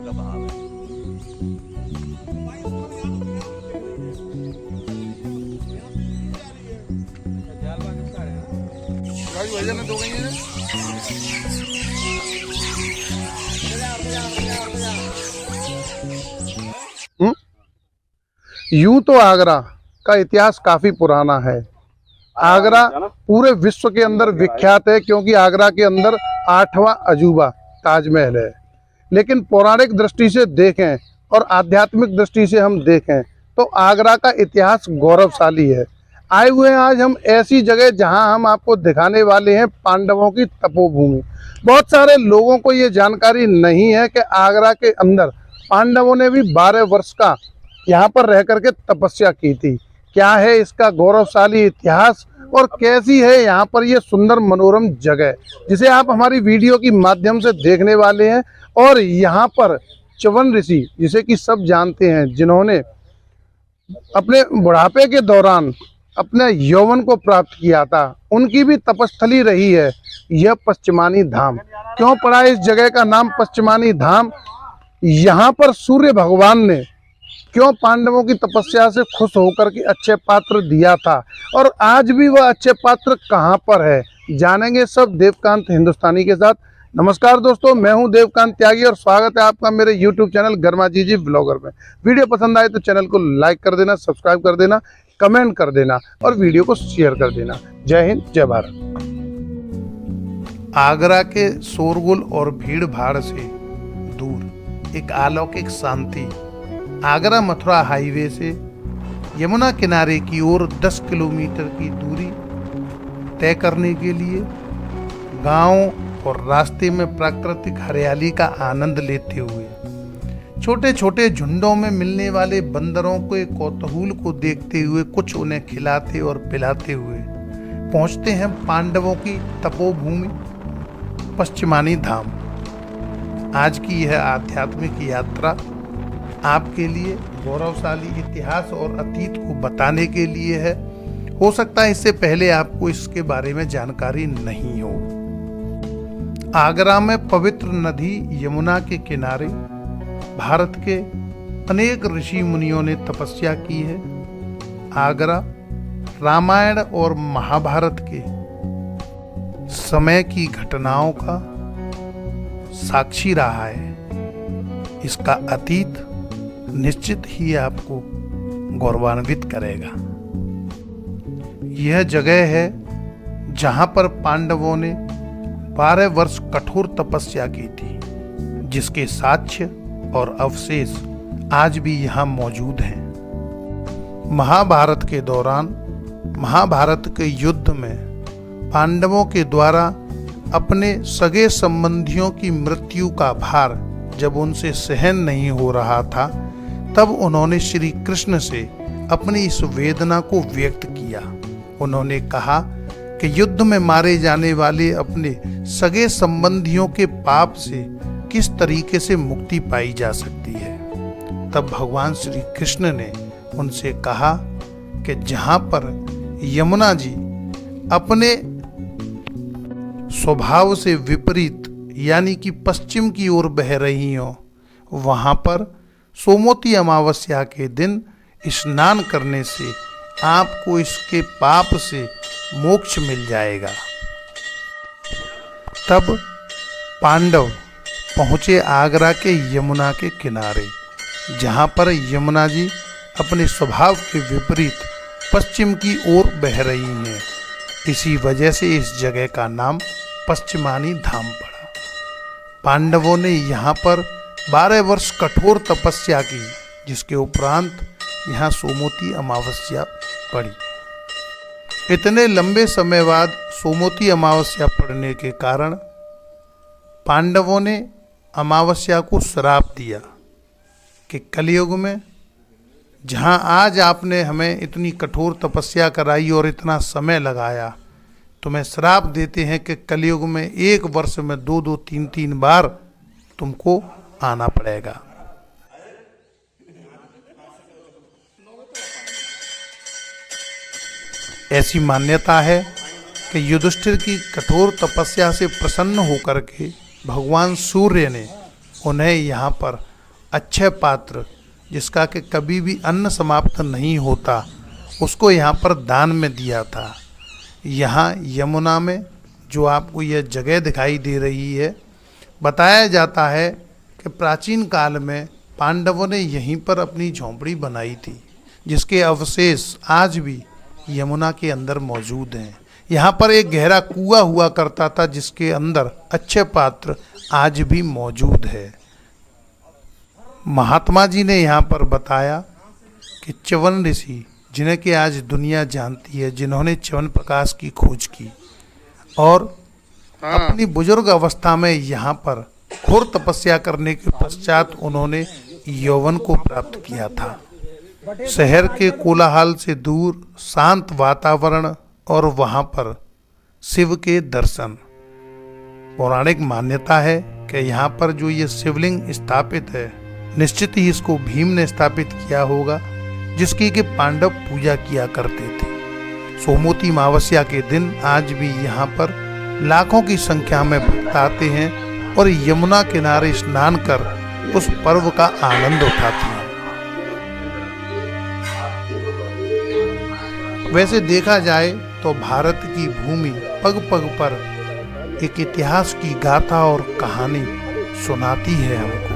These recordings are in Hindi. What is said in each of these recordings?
का भाव है। यूं तो आगरा का इतिहास काफी पुराना है। आगरा पूरे विश्व के अंदर विख्यात है क्योंकि आगरा के अंदर 8वां अजूबा ताजमहल है। लेकिन पौराणिक दृष्टि से देखें और आध्यात्मिक दृष्टि से हम देखें तो आगरा का इतिहास गौरवशाली है। आए हुए हैं आज हम ऐसी जगह जहां हम आपको दिखाने वाले हैं पांडवों की तपोभूमि। बहुत सारे लोगों को ये जानकारी नहीं है कि आगरा के अंदर पांडवों ने भी 12 वर्ष का यहाँ पर रह करके तपस्या की थी। क्या है इसका गौरवशाली इतिहास और कैसी है यहाँ पर ये सुंदर मनोरम जगह जिसे आप हमारी वीडियो की माध्यम से देखने वाले हैं। और यहाँ पर च्यवन ऋषि, जिसे कि सब जानते हैं, जिन्होंने अपने बुढ़ापे के दौरान अपने यौवन को प्राप्त किया था, उनकी भी तपस्थली रही है यह पश्चिमानी धाम। क्यों पड़ा इस जगह का नाम पश्चिमानी धाम? यहाँ पर सूर्य भगवान ने क्यों पांडवों की तपस्या से खुश होकर के अच्छे पात्र दिया था और आज भी वह अच्छे पात्र कहां पर है, जानेंगे सब देवकांत हिंदुस्तानी के साथ। नमस्कार दोस्तों, मैं हूं देवकांत त्यागी और स्वागत है आपका मेरे YouTube चैनल गर्मा जी ब्लॉगर में। वीडियो पसंद आए तो चैनल को लाइक कर देना, सब्सक्राइब कर देना, कमेंट कर देना और वीडियो को शेयर कर देना। जय हिंद, जय भारत। आगरा के शोरगुल और भीड़ भाड़ से दूर एक अलौकिक शांति आगरा मथुरा हाईवे से यमुना किनारे की ओर 10 किलोमीटर की दूरी तय करने के लिए गांव और रास्ते में प्राकृतिक हरियाली का आनंद लेते हुए छोटे छोटे झुंडों में मिलने वाले बंदरों के कौतूहल को देखते हुए कुछ उन्हें खिलाते और पिलाते हुए पहुंचते हैं पांडवों की तपोभूमि पश्चिमानी धाम। आज की यह आध्यात्मिक यात्रा आपके लिए गौरवशाली इतिहास और अतीत को बताने के लिए है। हो सकता है इससे पहले आपको इसके बारे में जानकारी नहीं हो। आगरा में पवित्र नदी यमुना के किनारे भारत के अनेक ऋषि मुनियों ने तपस्या की है। आगरा रामायण और महाभारत के समय की घटनाओं का साक्षी रहा है। इसका अतीत निश्चित ही आपको गौरवान्वित करेगा। यह जगह है जहां पर पांडवों ने 12 वर्ष कठोर तपस्या की थी, जिसके साक्ष्य और अवशेष आज भी यहां मौजूद हैं। महाभारत के दौरान महाभारत के युद्ध में पांडवों के द्वारा अपने सगे संबंधियों की मृत्यु का भार जब उनसे सहन नहीं हो रहा था, तब उन्होंने श्री कृष्ण से अपनी इस वेदना को व्यक्त किया। उन्होंने कहा कि युद्ध में मारे जाने वाले अपने सगे संबंधियों के पाप से किस तरीके से मुक्ति पाई जा सकती है। तब भगवान श्री कृष्ण ने उनसे कहा कि जहां पर यमुना जी अपने स्वभाव से विपरीत यानी कि पश्चिम की ओर बह रही हो, वहां पर सोमवती अमावस्या के दिन स्नान करने से आपको इसके पाप से मोक्ष मिल जाएगा। तब पांडव पहुंचे आगरा के यमुना के किनारे, जहां पर यमुना जी अपने स्वभाव के विपरीत पश्चिम की ओर बह रही हैं। इसी वजह से इस जगह का नाम पश्चिमानी धाम पड़ा। पांडवों ने यहाँ पर 12 वर्ष कठोर तपस्या की, जिसके उपरांत यहाँ सोमवती अमावस्या पड़ी। इतने लंबे समय बाद सोमवती अमावस्या पड़ने के कारण पांडवों ने अमावस्या को श्राप दिया कि कलयुग में जहाँ आज आपने हमें इतनी कठोर तपस्या कराई और इतना समय लगाया, तुम्हें श्राप देते हैं कि कलयुग में 1 वर्ष में 2-2, 3-3 बार तुमको आना पड़ेगा। ऐसी मान्यता है कि युधिष्ठिर की कठोर तपस्या से प्रसन्न होकर के भगवान सूर्य ने उन्हें यहाँ पर अक्षय पात्र, जिसका कि कभी भी अन्न समाप्त नहीं होता, उसको यहाँ पर दान में दिया था। यहाँ यमुना में जो आपको यह जगह दिखाई दे रही है, बताया जाता है कि प्राचीन काल में पांडवों ने यहीं पर अपनी झोंपड़ी बनाई थी, जिसके अवशेष आज भी यमुना के अंदर मौजूद हैं। यहाँ पर एक गहरा कुआं हुआ करता था, जिसके अंदर अक्षय पात्र आज भी मौजूद है। महात्मा जी ने यहाँ पर बताया कि च्यवन ऋषि, जिन्हें कि आज दुनिया जानती है, जिन्होंने च्यवन प्रकाश की खोज की और अपनी बुजुर्ग अवस्था में यहाँ पर घोर तपस्या करने के पश्चात उन्होंने यौवन को प्राप्त किया था। शहर के कोलाहल से दूर शांत वातावरण और वहाँ पर शिव के दर्शन। पौराणिक मान्यता है कि यहाँ पर जो ये शिवलिंग स्थापित है, निश्चित ही इसको भीम ने स्थापित किया होगा, जिसकी कि पांडव पूजा किया करते थे। सोमवती अमावस्या के दिन आज भी यहाँ पर लाखों की संख्या में भक्त आते हैं और यमुना किनारे स्नान कर उस पर्व का आनंद उठाते हैं। वैसे देखा जाए तो भारत की भूमि पग पग पर एक इतिहास की गाथा और कहानी सुनाती है हमको।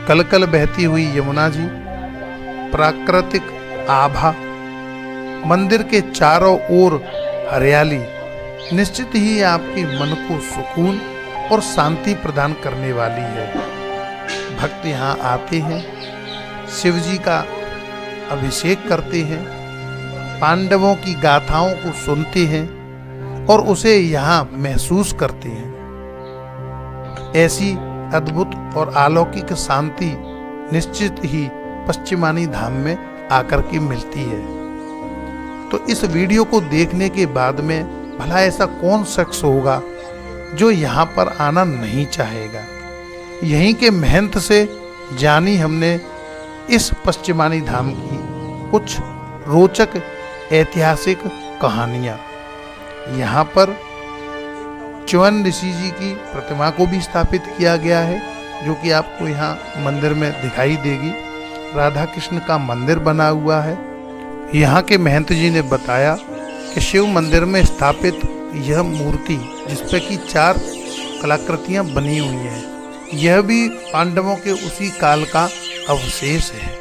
कल कल बहती हुई यमुना जी, प्राकृतिक आभा, मंदिर के चारों ओर हरियाली निश्चित ही आपके मन को सुकून और शांति प्रदान करने वाली है। भक्त यहाँ आते हैं, शिव जी का अभिषेक करते हैं, पांडवों की गाथाओं को सुनते हैं और उसे यहाँ महसूस करते हैं। ऐसी अद्भुत और अलौकिक शांति निश्चित ही पश्चिमानी धाम में आकर के मिलती है। तो इस वीडियो को देखने के बाद में भला ऐसा कौन शख्स होगा जो यहाँ पर आना नहीं चाहेगा। यहीं के महंत से जानी हमने इस पश्चिमानी धाम की कुछ रोचक ऐतिहासिक कहानियाँ। यहाँ पर च्यवन ऋषि जी की प्रतिमा को भी स्थापित किया गया है, जो कि आपको यहाँ मंदिर में दिखाई देगी। राधा कृष्ण का मंदिर बना हुआ है। यहाँ के महंत जी ने बताया कि शिव मंदिर में स्थापित यह मूर्ति, जिसपे कि 4 कलाकृतियाँ बनी हुई हैं, यह भी पांडवों के उसी काल का अवशेष है।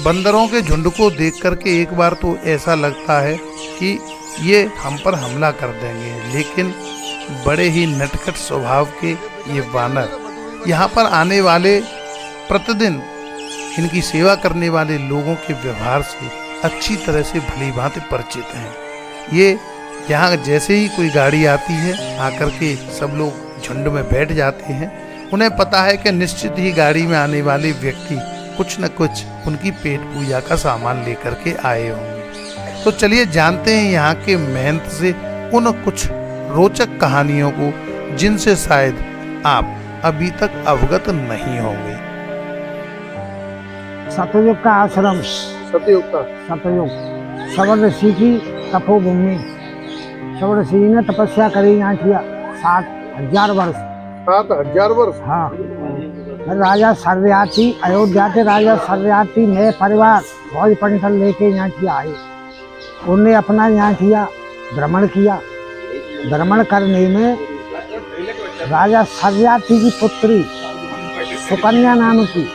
बंदरों के झुंड को देख करके एक बार तो ऐसा लगता है कि ये हम पर हमला कर देंगे, लेकिन बड़े ही नटखट स्वभाव के ये वानर यहाँ पर आने वाले, प्रतिदिन इनकी सेवा करने वाले लोगों के व्यवहार से अच्छी तरह से भली भांति परिचित हैं। ये यहाँ जैसे ही कोई गाड़ी आती है, आकर के सब लोग झुंड में बैठ जाते हैं। उन्हें पता है कि निश्चित ही गाड़ी में आने वाले व्यक्ति कुछ न कुछ उनकी पेट पूजा का सामान लेकर के आए होंगे। तो चलिए जानते हैं यहाँ के महंत से उन कुछ रोचक कहानियों को, जिनसे शायद आप अभी तक अवगत नहीं होंगे। सतयुग का आश्रम, सतयुग का सतयुग श्रवण ऋषि की तपोभूमि। श्रवण ऋषि ने तपस्या करी यहाँ किया 7,000 वर्ष। 7,000 वर्ष। हाँ, राजा सर्वयाती, अयोध्या के राजा सर्वयाती नए परिवार फौज पंथन लेके यहाँ किया आए। उनने अपना यहाँ किया भ्रमण किया। भ्रमण करने में राजा सर्वयाती की पुत्री सुकन्या नाम की,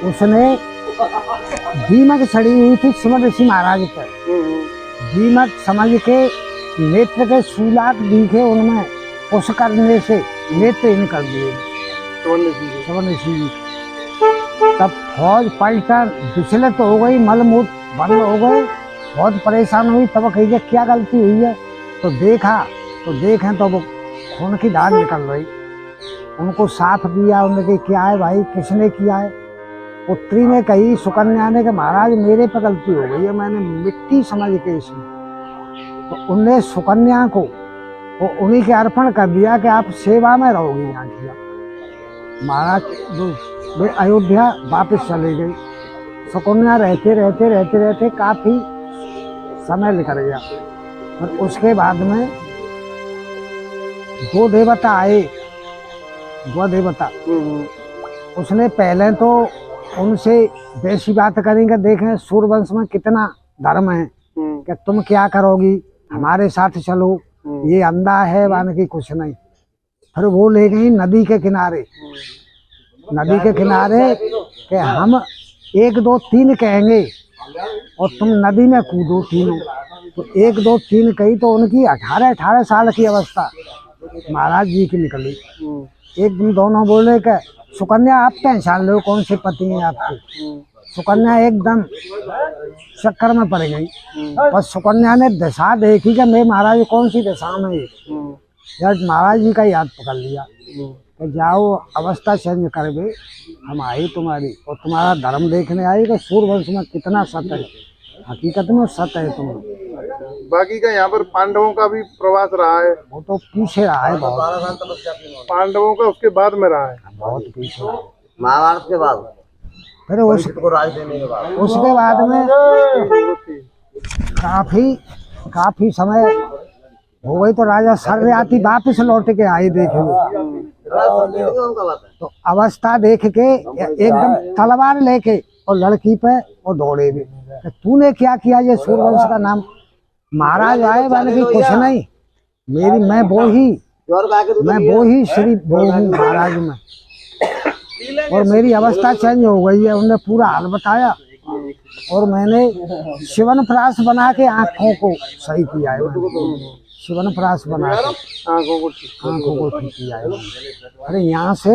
उसने दीमक चढ़ी हुई थी शिव ऋषि महाराज पर। दीमक समझ के नेत्र के शूलाक दिखे, उनमें उस करने से नेत्र इन कर दिए शिव ऋषि जी। तब फौज पलटन विचलित हो गई, मलमूत्र बंद हो गए, बहुत परेशान हुई। तब कही क्या गलती हुई है, तो देखें तो वो खून की धार निकल रही। उनको साथ दिया, उन्होंने कहा क्या है भाई, किसने किया है। पुत्री ने कही, सुकन्या ने, कि महाराज मेरे पर गलती हो गई है, मैंने मिट्टी समझ के इसमें। तो उनने सुकन्या को वो उन्हीं के अर्पण कर दिया कि आप सेवा में रहोगी यहाँ किया। महाराज वे अयोध्या वापस चले गई। सुकन्या रहते काफी समय निकल गया। और उसके बाद में 2 देवता आए, वो देवता, उसने पहले तो उनसे वैसी बात करेंगे, देखें सूर्यवंश में कितना धर्म है कि तुम क्या करोगी, हमारे साथ चलो, ये अंधा है वान की कुछ नहीं। फिर वो ले गई नदी के किनारे, नदी के किनारे कि हम 1 2 3 कहेंगे और तुम नदी में कूदो तीनों। तो 1 2 3 कही तो उनकी 18 साल की अवस्था महाराज जी की निकली। एक दिन दोनों बोले कि सुकन्या आप पहचान लो कौन से पति हैं आपके। सुकन्या एकदम चक्कर में पड़ गई और सुकन्या ने दिशा देखी कि मैं महाराज कौन सी दिशा में है। जब महाराज जी का याद पकड़ लिया कि जाओ अवस्था चेंज कर गए, हम आई तुम्हारी और तुम्हारा धर्म देखने आई कि सूर्यवंश में कितना सत्य है, हकीकत में सत्य है तुम। बाकी का यहाँ पर पांडवों का भी प्रवास रहा है, वो तो पीछे रहा है बहुत, पांडवों का उसके बाद में रहा है, बहुत पीछे रहा है। महाभारत के बाद फिर को राज देने के बाद उसके बाद में काफी समय हो गई तो राजा सर्वयाती वापिस लौट के आई देखे। तो अवस्था देख के एकदम तलवार लेके और लड़की पे और दौड़े भी, तूने क्या किया, ये सूर्यवंश का नाम। महाराज आए वाले की कुछ नहीं, मेरी मैं वो ही श्री वो हूँ महाराज में, और मेरी अवस्था चेंज हो गई है। उन्होंने पूरा हाल बताया और मैंने शिवन प्राश बना के आँखों को सही किया है, शिवन प्राश बना के आँखों को ठीक किया है। अरे यहाँ से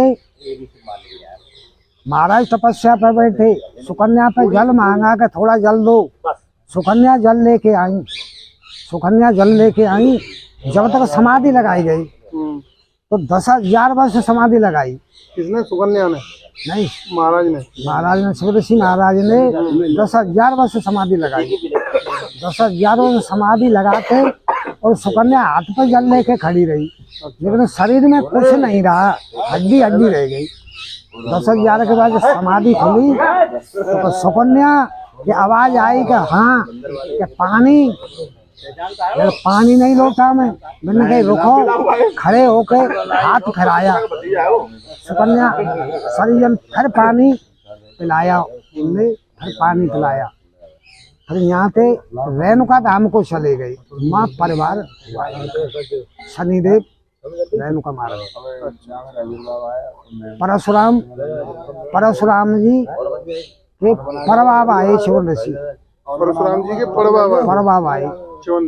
महाराज तपस्या पर बैठे, सुकन्या पे जल मांगा के थोड़ा जल दो, सुकन्या जल लेके आई, सुकन्या जल लेके आई। जब तक समाधि लगाई गई तो 10,000 वर्ष समाधि लगाई। किसने? सुकन्या ने? नहीं, महाराज ने शिव ऋषि महाराज ने 10,000 वर्ष समाधि लगाई। 10,000 वर्ष समाधि लगाते और सुकन्या हाथ पर जल लेके खड़ी रही, लेकिन शरीर में कुछ नहीं रहा, हड्डी हड्डी रह गई। 10,000 के बाद समाधि खुली तो सुकन्या की आवाज आई कि हाँ कि पानी नहीं लौटा मैंने कही रुको, खड़े होके हाथ फिराया, सुकन्या शरीर फिर पानी पिलाया, फिर पानी पिलाया। फिर यहाँ पे रेणुका धाम को चले गई, माँ परिवार शनिदेव रेणुका महाराज, परशुराम जी के परबाब आए, शिव ऋषि परशुराम जी के परबाब आए। शिवन।